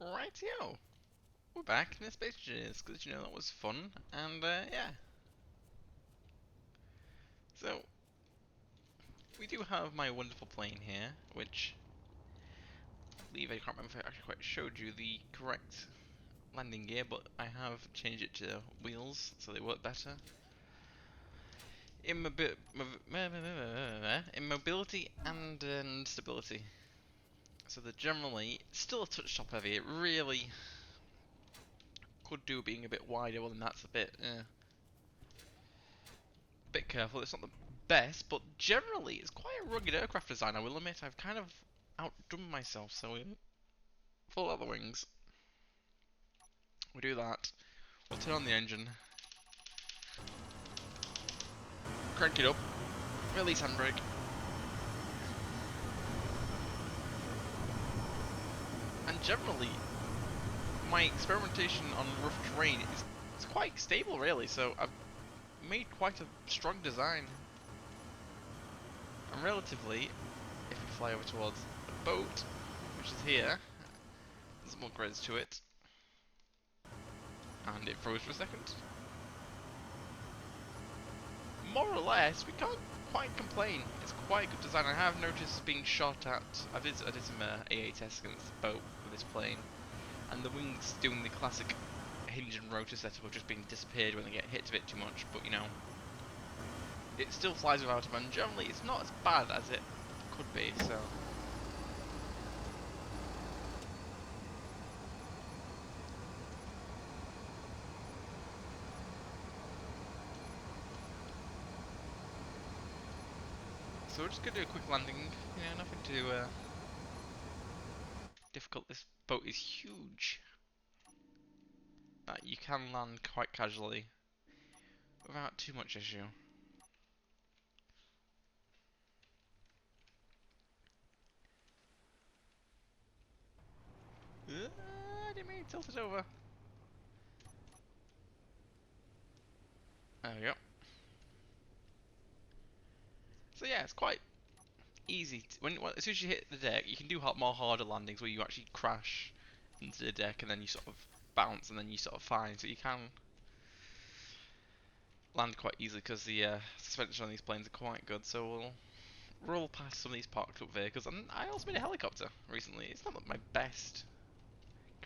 Rightio, we're back in the Space Engineers because that was fun, and yeah. So we do have my wonderful plane here, which I believe I can't remember if I actually quite showed you the correct landing gear, but I have changed it to wheels so they work better. Immobility and stability. So they're generally still a touch top heavy. It really could do being a bit wider, well then that's a bit careful. It's not the best, but generally it's quite a rugged aircraft design, I will admit. I've kind of outdone myself, so we pull out the wings. We do that. We'll turn on the engine. Crank it up. Release handbrake. And generally, my experimentation on rough terrain is quite stable, really, so I've made quite a strong design. And relatively, if we fly over towards the boat, which is here, there's some more grids to it. And it froze for a second. More or less, we can't quite complain. It's quite a good design. I have noticed being shot at. I did some AA tests against the boat with this plane, and the wings doing the classic hinge and rotor setup of just being disappeared when they get hit a bit too much. But it still flies without them, and generally it's not as bad as it could be. So we're just gonna do a quick landing. Nothing too difficult. This boat is huge. You can land quite casually without too much issue. I didn't mean to tilt it over. There we go. So yeah, it's quite easy. As soon as you hit the deck, you can do more harder landings where you actually crash into the deck and then you sort of bounce and then you sort of find. So you can land quite easily because the suspension on these planes are quite good. So we'll roll past some of these parked up vehicles. And I also made a helicopter recently. It's not my best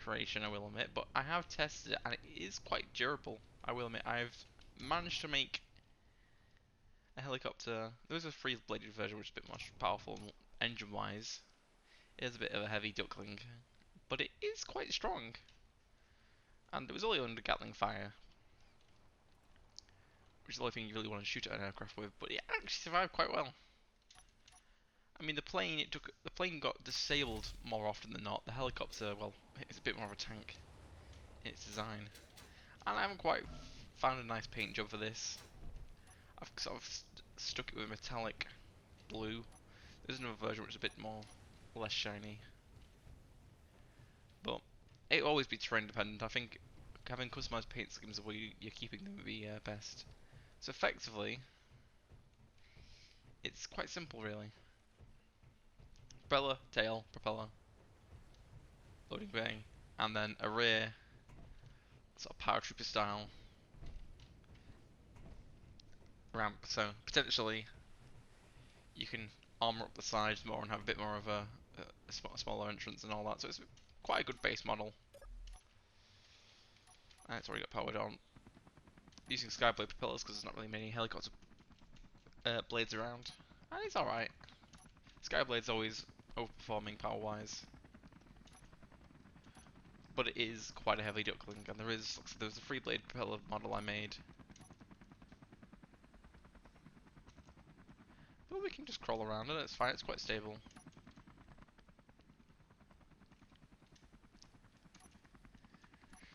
creation, I will admit, but I have tested it and it is quite durable. I will admit, I've managed to make a helicopter. There was a three-bladed version, which is a bit more powerful engine-wise. It is a bit of a heavy duckling, but it is quite strong. And it was only under Gatling fire, which is the only thing you really want to shoot at an aircraft with. But it actually survived quite well. I mean, the plane got disabled more often than not. The helicopter, well, it's a bit more of a tank in its design. And I haven't quite found a nice paint job for this. I've sort of stuck it with metallic blue. There's another version which is a bit less shiny. But it always be terrain dependent. I think having customized paint schemes are where you're keeping them the best. So effectively, it's quite simple really. Propeller, tail, propeller, loading bay, and then a rear sort of paratrooper style ramp. So potentially you can armor up the sides more and have a bit more of a smaller entrance and all that. So it's quite a good base model. And it's already got powered on. Using Skyblade propellers because there's not really many helicopter blades around. And it's alright. Skyblade's always overperforming power-wise. But it is quite a heavy duckling, and there's a free-blade propeller model I made. But we can just crawl around and it's fine, it's quite stable.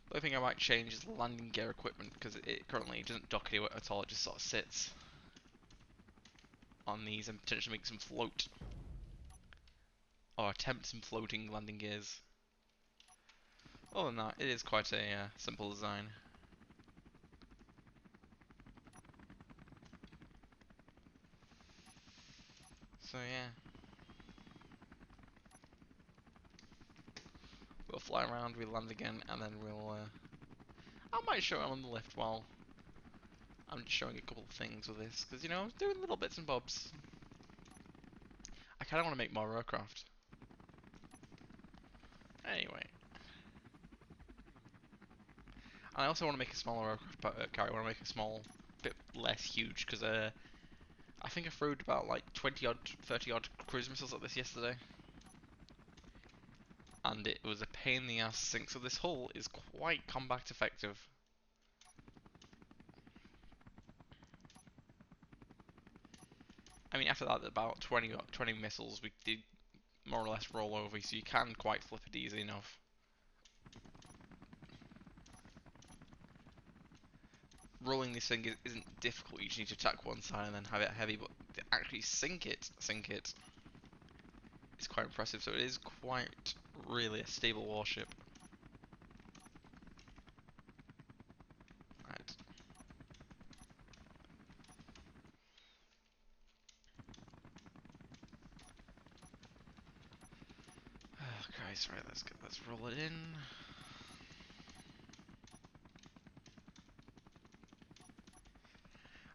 The only thing I might change is the landing gear equipment, because it currently doesn't dock anywhere at all, it just sort of sits on these and potentially makes them float. Or attempt some floating landing gears. Other than that, it is quite a simple design. So yeah. We'll fly around, we'll land again, and then we'll, I might show it on the lift while I'm just showing a couple of things with this, because, you know, I'm doing little bits and bobs. I kind of want to make more aircraft. Anyway. And I also want to make a smaller aircraft carrier. I want to make a small, bit less huge, because I think I threw about like 20 odd, 30 odd cruise missiles at this yesterday. And it was a pain in the ass to sink, so this hull is quite combat effective. I mean, after that, about 20 missiles we did more or less roll over, so you can quite flip it easy enough. Rolling this thing isn't difficult. You just need to attack one side and then have it heavy, but to actually sink it, is quite impressive. So it is quite really a stable warship. Right. Oh Christ! Right, let's roll it in.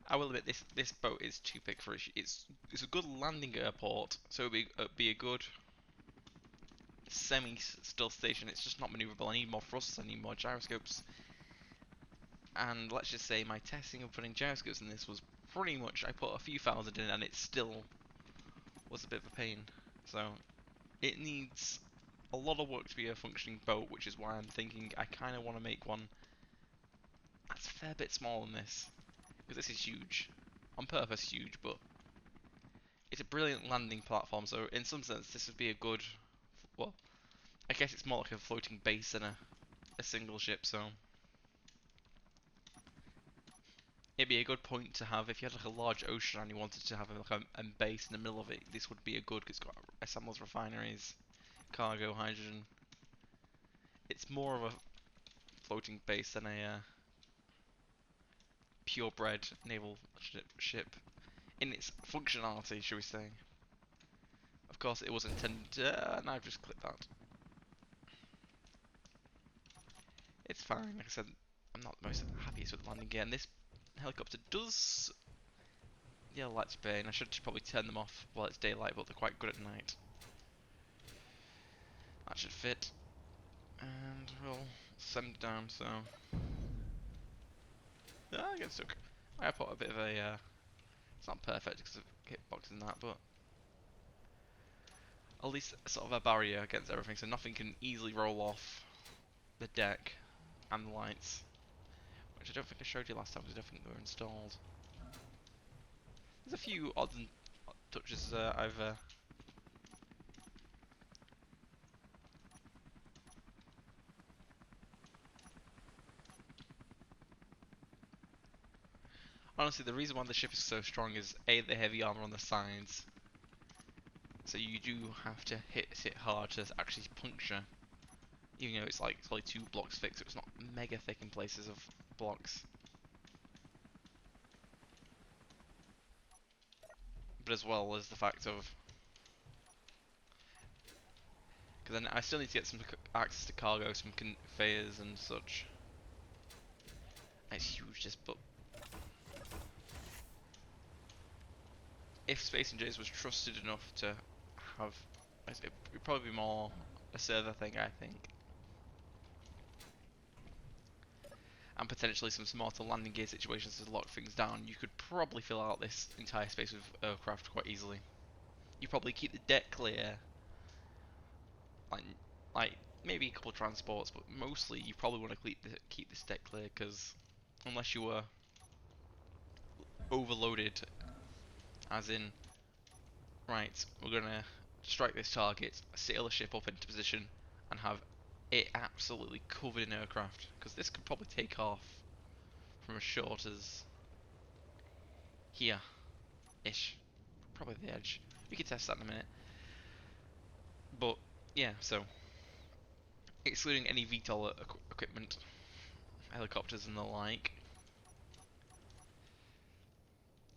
I will admit this boat is too big for it. It's a good landing airport, so it'd be a good semi-stealth station. It's just not maneuverable. I need more thrusts. I need more gyroscopes. And let's just say my testing of putting gyroscopes in this was pretty much I put a few thousand in and it still was a bit of a pain. So it needs a lot of work to be a functioning boat, which is why I'm thinking I kind of want to make one that's a fair bit smaller than this. Because this is huge. On purpose huge, but it's a brilliant landing platform, so in some sense this would be a good, well, I guess it's more like a floating base than a single ship, so it'd be a good point to have if you had like a large ocean and you wanted to have like a base in the middle of it. This would be a good, because it's got assembles refineries, cargo, hydrogen. It's more of a floating base than a purebred naval ship in its functionality, shall we say. Of course, it was intended to, and I've just clicked that. It's fine, like I said, I'm not the most happiest with landing gear, and this helicopter does the yellow lights bay, and I should probably turn them off while it's daylight, but they're quite good at night. That should fit, and we'll send it down, so... I get stuck. I put a bit of a, it's not perfect because of hitbox and that, but at least sort of a barrier against everything, so nothing can easily roll off the deck and the lights, which I don't think I showed you last time because I don't think they were installed. There's a few odds and touches I've honestly, the reason why the ship is so strong is A, the heavy armor on the sides, so you do have to hit it hard to actually puncture, even though it's only 2 blocks thick, so it's not mega thick in places of blocks. But as well as the fact of, because then I still need to get some access to cargo, some conveyors and such. It's huge, this, but if Space NJs was trusted enough to have, it would probably be more a server thing, I think. And potentially some smarter landing gear situations to lock things down, you could probably fill out this entire space with aircraft quite easily. You probably keep the deck clear, like, like maybe a couple of transports, but mostly you probably want to keep this deck clear, because unless you were overloaded, as in, right, we're gonna strike this target, sail the ship up into position, and have it absolutely covered in aircraft, because this could probably take off from as short as here-ish, probably the edge. We could test that in a minute. But yeah, so excluding any VTOL equipment, helicopters and the like,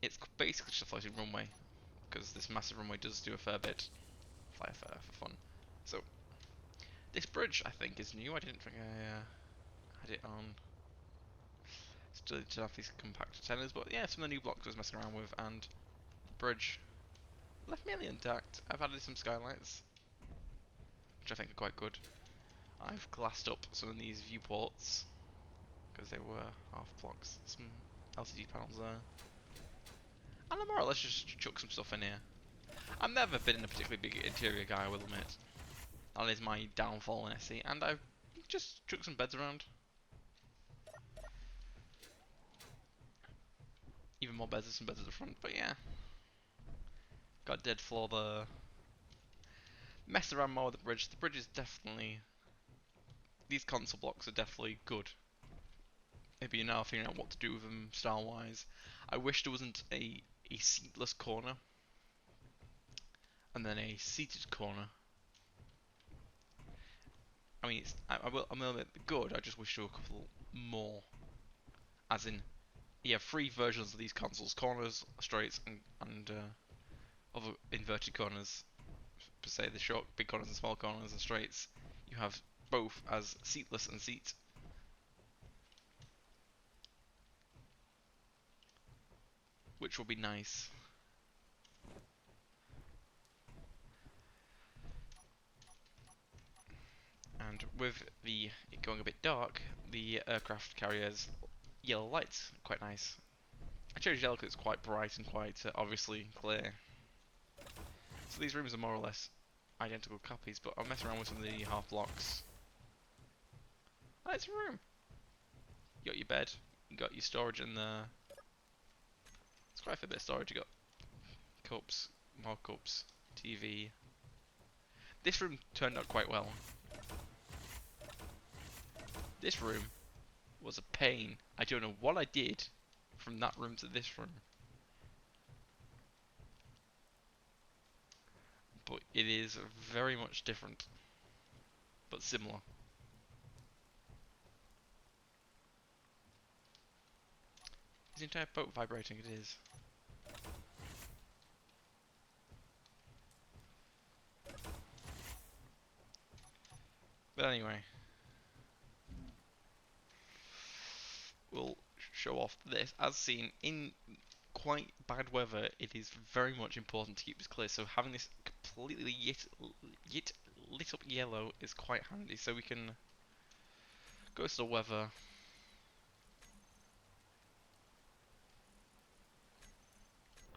it's basically just a floating runway, because this massive runway does do a fair bit, fly for fun. So This bridge, I think, is new. I didn't think I had it on. Still did have these compact antennas, but yeah, some of the new blocks I was messing around with, and the bridge left mainly intact. I've added some skylights, which I think are quite good. I've glassed up some of these viewports, because they were half blocks. Some LCD panels there. And I more or less just chuck some stuff in here. I've never been a particularly big interior guy, I will admit. That is my downfall in SE, and I've just chucked some beds around. Even more beds, there's some beds at the front, but yeah. Got a dead floor there. Messed around more with the bridge. The bridge is definitely... These console blocks are definitely good. Maybe you're now figuring out what to do with them style-wise. I wish there wasn't a seatless corner. And then a seated corner. I mean, I'm a little bit good, I just wish there were a couple more. As in, you have three versions of these consoles. Corners, straights, and other inverted corners. Per se, the short, big corners and small corners and straights. You have both as seatless and seat. Which will be nice. And with it going a bit dark, the aircraft carrier's yellow lights, quite nice. I chose yellow because it's quite bright and quite obviously clear. So these rooms are more or less identical copies, but I'll mess around with some of the half blocks. Oh, it's a room. You got your bed, you got your storage in there. It's quite a bit of storage. You got cups, more cups, TV. This room turned out quite well. This room was a pain. I don't know what I did from that room to this room. But it is very much different. But similar. Is the entire boat vibrating? It is. But anyway. We'll show off this. As seen, in quite bad weather, it is very much important to keep this clear. So having this completely lit up yellow is quite handy. So we can go to the weather.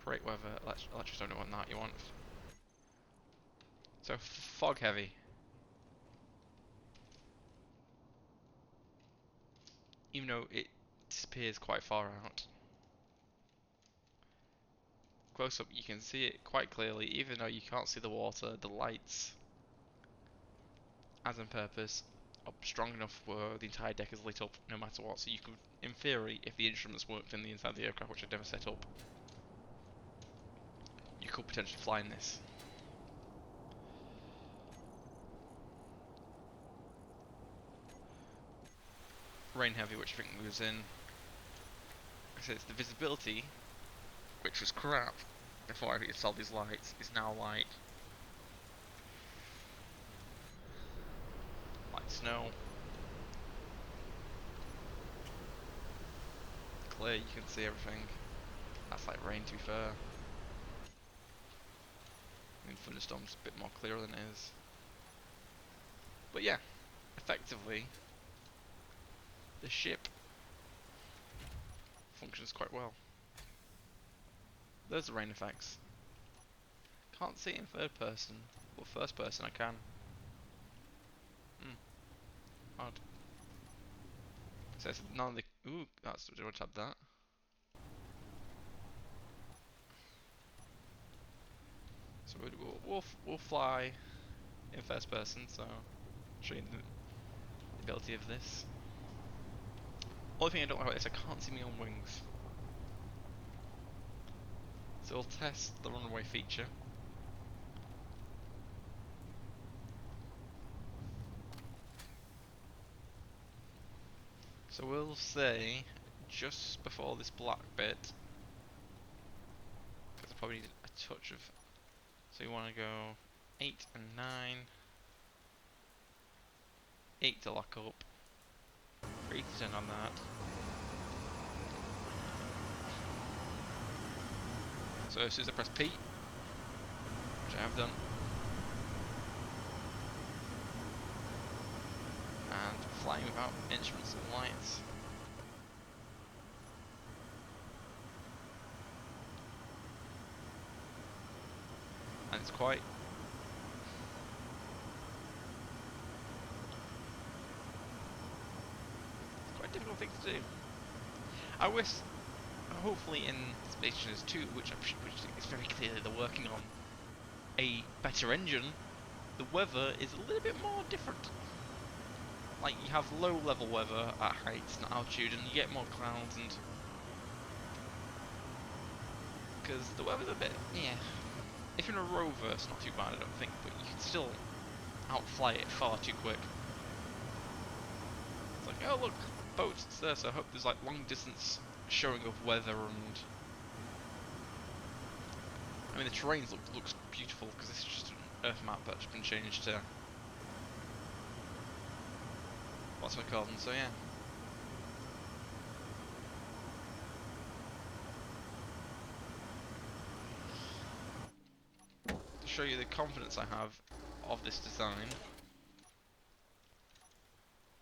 Great weather. Let's just don't know what night you want. So fog heavy. Even though it disappears quite far out. Close up you can see it quite clearly, even though you can't see the water, the lights, as on purpose, are strong enough where the entire deck is lit up no matter what. So you could, in theory, if the instruments worked in the inside of the aircraft, which I've never set up, you could potentially fly in this. Rain heavy, which I think moves in. I said it's the visibility, which was crap before I installed these lights, is now like snow. Clear, you can see everything. That's like rain, to be fair. I mean, thunderstorm's a bit more clearer than it is. But yeah, effectively, the ship functions quite well. There's the rain effects. Can't see it in third person, but first person I can. Odd. So it's none of the... Ooh, that's... Do I tap that? So we'll fly in first person, so show you the ability of this. Only thing I don't like about this, I can't see me on wings. So we'll test the runaway feature. So we'll say just before this black bit, because I probably need a touch of. So you want to go 8 and 9. 8 to lock up, 3 to turn on that. So as soon as I press P, which I have done, and flying without instruments and lights. And it's quite difficult thing to do. I wish, hopefully in Space Invaders 2, which is very clearly they're working on a better engine, the weather is a little bit more different. Like, you have low level weather at heights and altitude, and you get more clouds, and because the weather's a bit, yeah. If you're in a rover, it's not too bad, I don't think, but you can still outfly it far too quick. It's like, oh look, boats, it's there, so I hope there's like long distance showing of weather, and I mean the terrain looks beautiful because this is just an Earth map that's been changed to what's it called, and so yeah. To show you the confidence I have of this design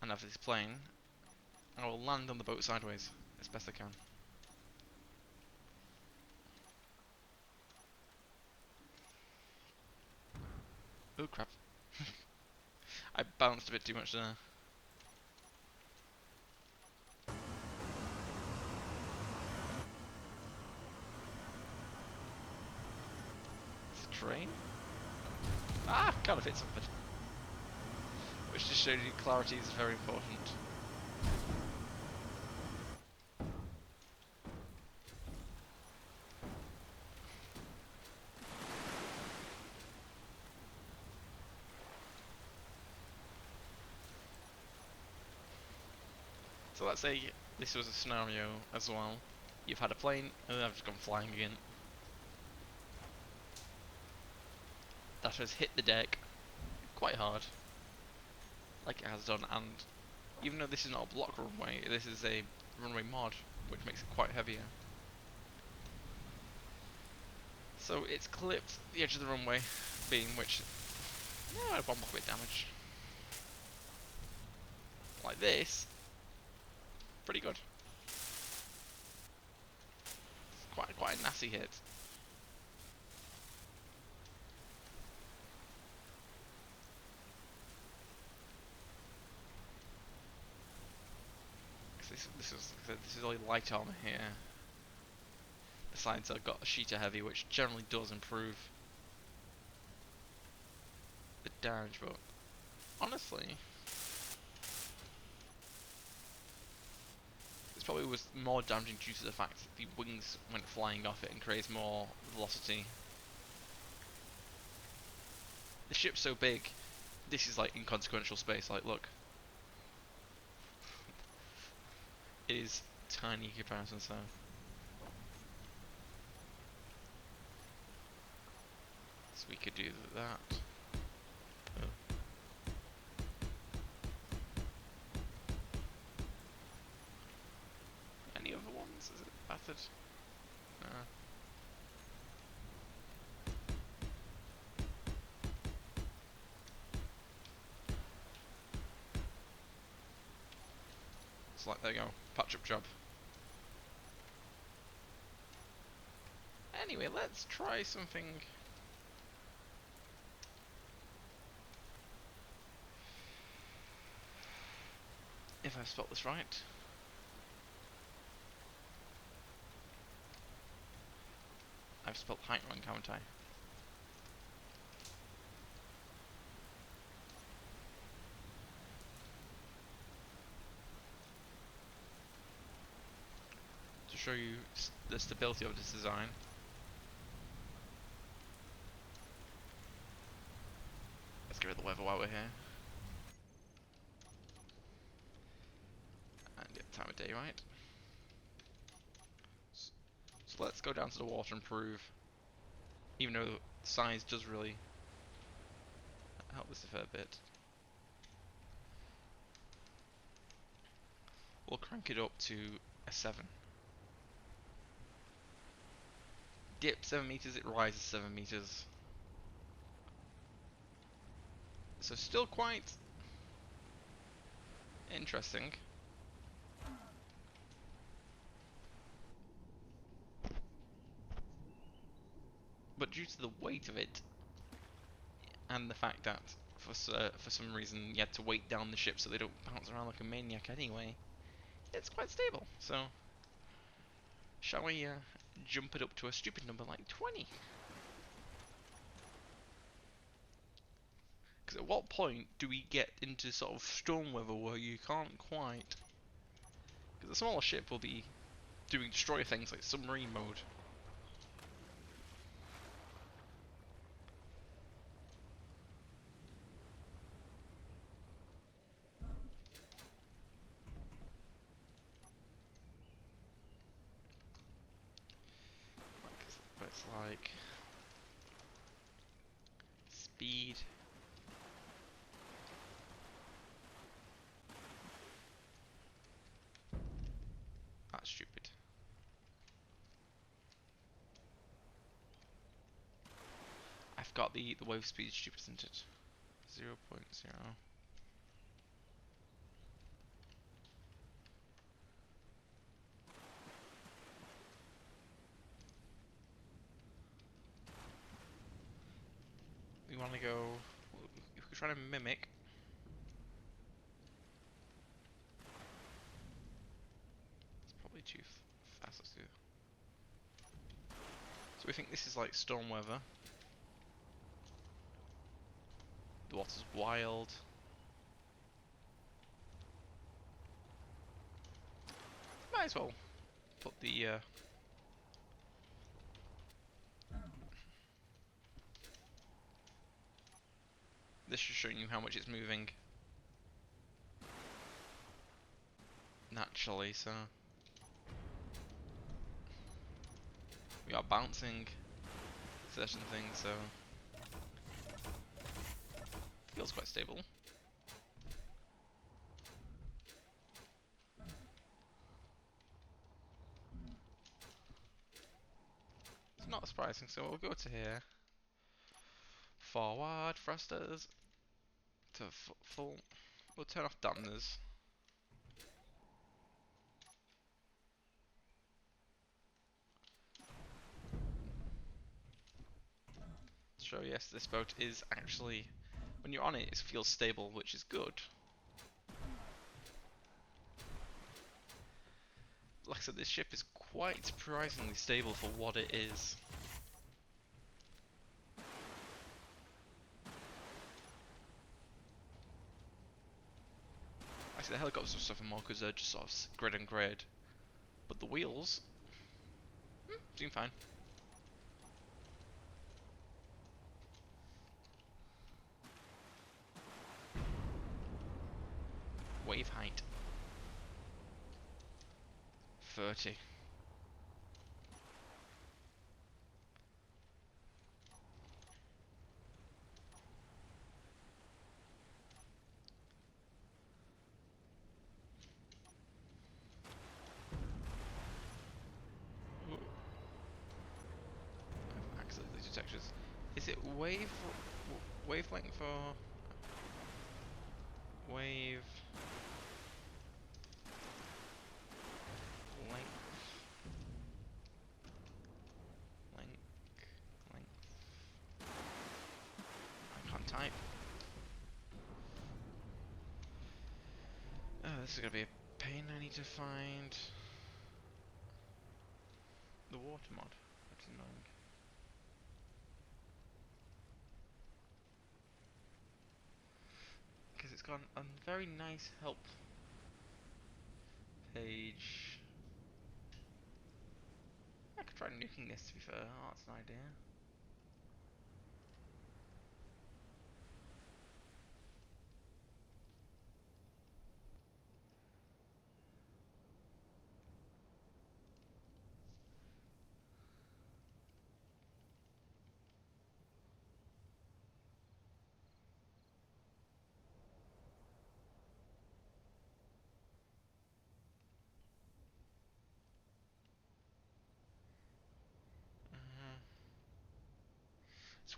and of this plane, I will land on the boat sideways as best I can. Oh crap. I bounced a bit too much there. It's a train? Ah! Kind of hit something. Which just showed you clarity is very important. So let's say this was a scenario as well. You've had a plane, and then I've just gone flying again. That has hit the deck quite hard, like it has done, and even though this is not a block runway, this is a runway mod, which makes it quite heavier. So it's clipped the edge of the runway beam, which, yeah, I had one more bit damage. Like this, pretty good. Quite a nasty hit. This is only light armor here. The sides have got a sheet of heavy, which generally does improve the damage, but honestly, this probably was more damaging due to the fact that the wings went flying off it and creates more velocity. The ship's so big, this is like inconsequential space. Like, look, it is tiny in comparison. So, we could do that. Oh. Any other ones? Is it battered? It's like, there you go, patch up job. Anyway, let's try something. If I've spelled this right. I've spelled height wrong, haven't I? To show you the stability of this design. Let's get rid of the weather while we're here. And get the time of day right. So let's go down to the water and prove, even though the size does really help this a fair bit. We'll crank it up to a 7. Dip 7 meters, it rises 7 meters. So still quite interesting. But due to the weight of it, and the fact that for some reason you had to weight down the ship so they don't bounce around like a maniac anyway, it's quite stable. So, shall we jump it up to a stupid number like 20? Because at what point do we get into sort of storm weather where you can't quite... Because a smaller ship will be doing destroyer things like submarine mode. But it's like... Speed... That's stupid. I've got the wave speed stupid, isn't it? 0.0. We want to go... If we're trying to mimic... It's probably too fast. Let's do it. So we think this is like storm weather. The water's wild. Might as well put the this is showing you how much it's moving naturally, so we are bouncing certain things, so feels quite stable. It's not surprising, so we'll go to here. Forward thrusters to full. We'll turn off dampeners. So yes, this boat is actually, when you're on it, it feels stable, which is good. Like I said, this ship is quite surprisingly stable for what it is. Actually, the helicopters will suffer more because they're just sort of grid and grade. But the wheels seem fine. Wave height 30. Accidentally detectors. Is it wavelength or wave length? Length. I can't type. Oh, this is gonna be a pain. I need to find the water mod. That's annoying. Because it's got a very nice help page. I could try nuking this, to be fair. Oh, that's an idea.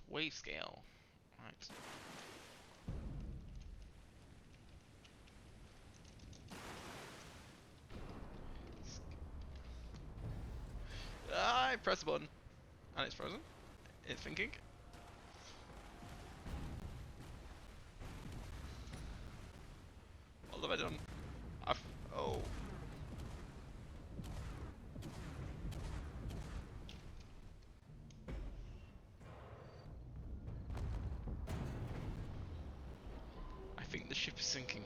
wave scale. Right. I press the button, and it's frozen. It's thinking. What have I done? Oh. I think the ship is sinking.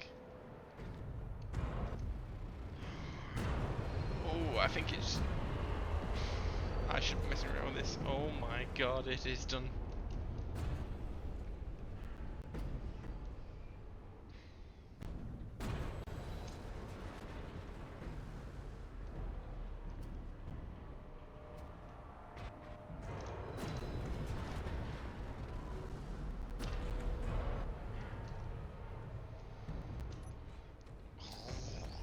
Oh, I think it's... I should be messing around with this. Oh my god, it is done.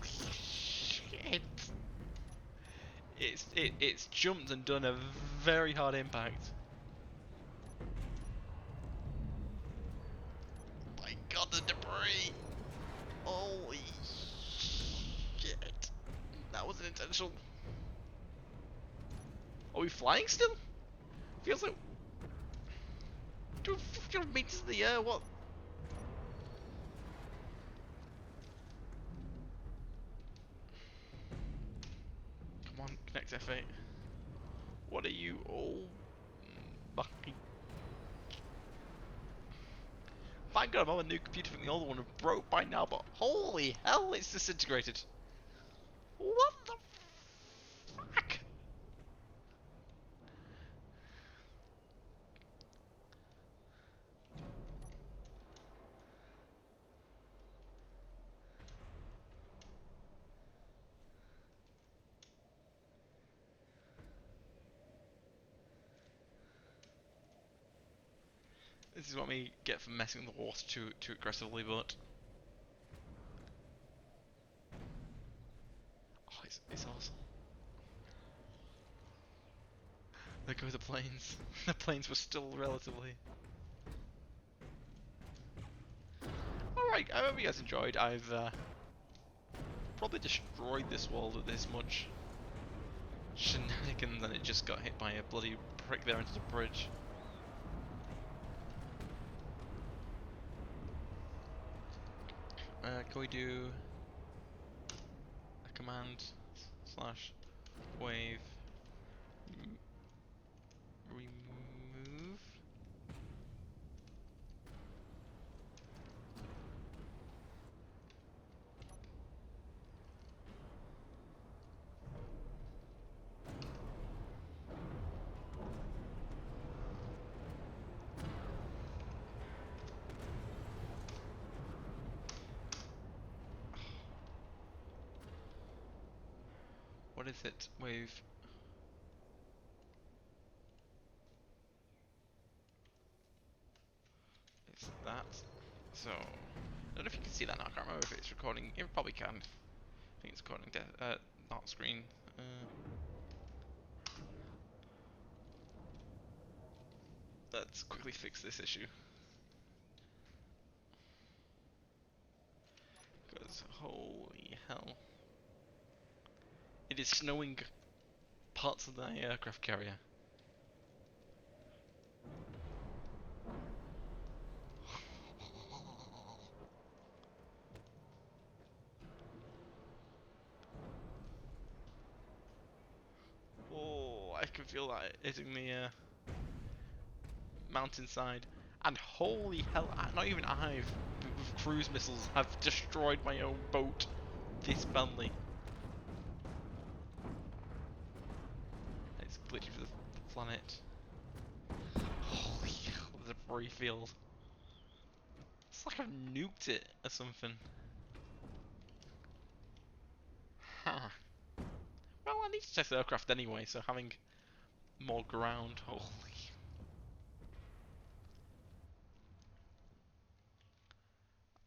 Shit. It's jumped and done a very hard impact. My god, the debris! Holy shit. That wasn't intentional. Are we flying still? Feels like... 200 meters in the air, what? Come on, connect F8. What are you all... fucking... Thank god I'm on a new computer from the old one broke by now, but holy hell, it's disintegrated. What the fuck? This is what we get for messing with the water too aggressively, but... Oh, it's awesome. There go the planes. The planes were still relatively... Alright, I hope you guys enjoyed. I've probably destroyed this world with this much shenanigans and it just got hit by a bloody prick there into the bridge. Can we do a command slash wave remove? What is it? Wave. It's that. So, I don't know if you can see that now. I can't remember if it's recording. It probably can. I think it's recording not screen. Let's quickly fix this issue. Because holy hell. It is snowing parts of the aircraft carrier. Oh, I can feel that hitting the mountainside. And holy hell, not even I've, with cruise missiles, have destroyed my own boat this badly. It's glitchy for the planet. Holy hell, the debris field. It's like I've nuked it or something. Ha. Well, I need to test the aircraft anyway, so having more ground, holy.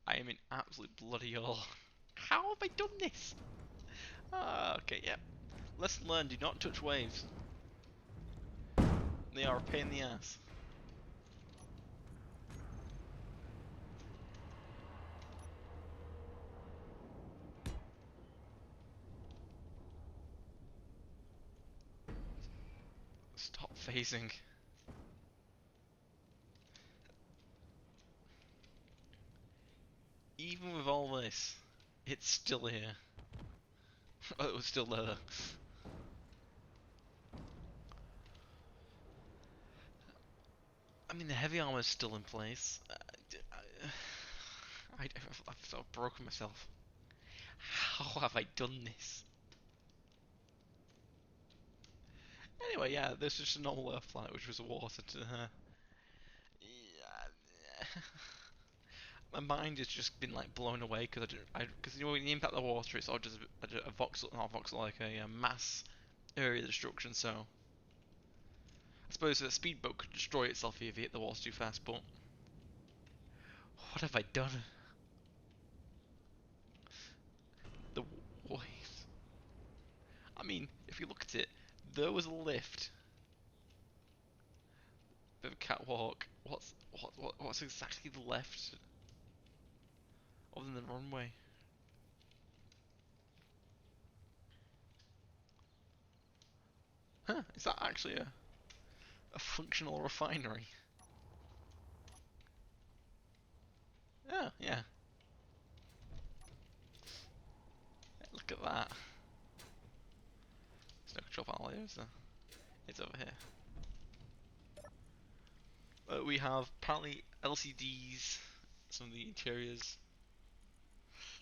I am in absolute bloody awe. How have I done this? Okay, yeah. Lesson learned, do not touch waves. They are a pain in the ass. facing. Even with all this, it's still here. Oh, it was still there. I mean, the heavy armor's still in place. I've sort of broken myself. How have I done this? Anyway, yeah, this is just a normal Earth flight, which was water to her. Yeah. My mind has just been like blown away because because you know when you impact the water, it's all just a voxel, not a voxel, like a mass area destruction. So I suppose a speedboat could destroy itself if it hit the water too fast. But what have I done? The waves. I mean, if you look at it, there was a lift, bit of a catwalk. What's exactly the left other than the runway? Huh? Is that actually a functional refinery? Oh, yeah. Look at that. There's no control panel here, is there? It's over here. We have apparently LCDs, some of the interiors,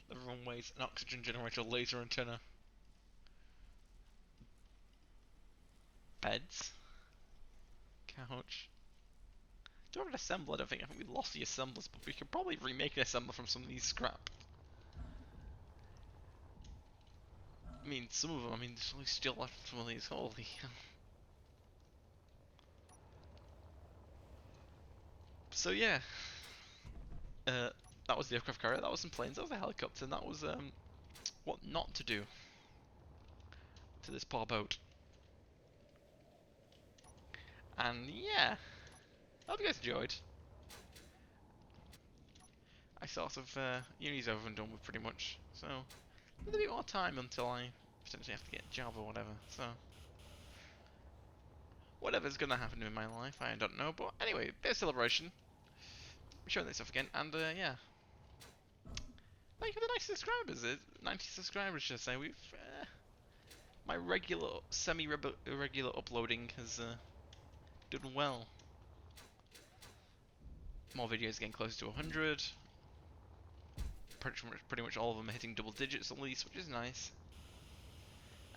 the runways, an oxygen generator, laser antenna, beds, couch. Do I have an assembler? I don't think. I think we lost the assemblers, but we could probably remake an assembler from some of these scrap. I mean, some of them. I mean, there's only still left some of these. Holy hell. So yeah, uh, that was the aircraft carrier. That was some planes. That was a helicopter. And that was what not to do to this poor boat. And yeah, I hope you guys enjoyed. I sort of uni's over and done with pretty much. So a little bit more time until I potentially have to get a job or whatever. So whatever's gonna happen in my life, I don't know. But anyway, bit of celebration. I'm showing this off again, and yeah, thank you for the 90 subscribers. 90 subscribers, should I say? We've my regular, semi-regular uploading has done well. More videos getting closer to 100. Pretty much all of them are hitting double digits at least, which is nice.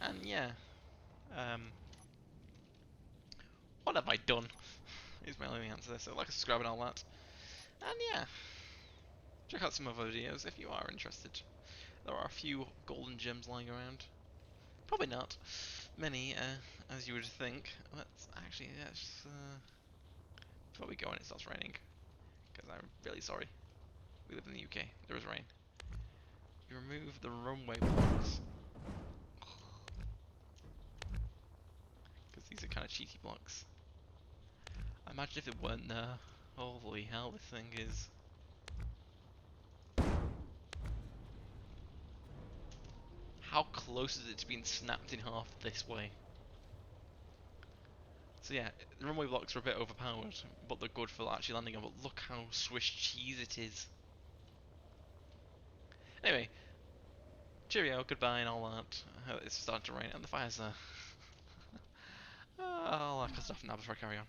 And yeah, um, what have I done? Is my only answer. So like, subscribe and all that. And yeah, check out some other videos if you are interested. There are a few golden gems lying around. Probably not many, as you would think. Let's actually, yes, before we go and it starts raining, because I'm really sorry. We live in the UK. There is rain. You remove the runway blocks, because these are kind of cheeky blocks. Imagine if it weren't there. Holy hell, this thing is. How close is it to being snapped in half this way? So yeah, the runway blocks are a bit overpowered, but they're good for actually landing on. But look how Swiss cheese it is. Anyway, cheerio, goodbye and all that. It's starting to rain and the fire's there. I'll cut it off now before I carry on.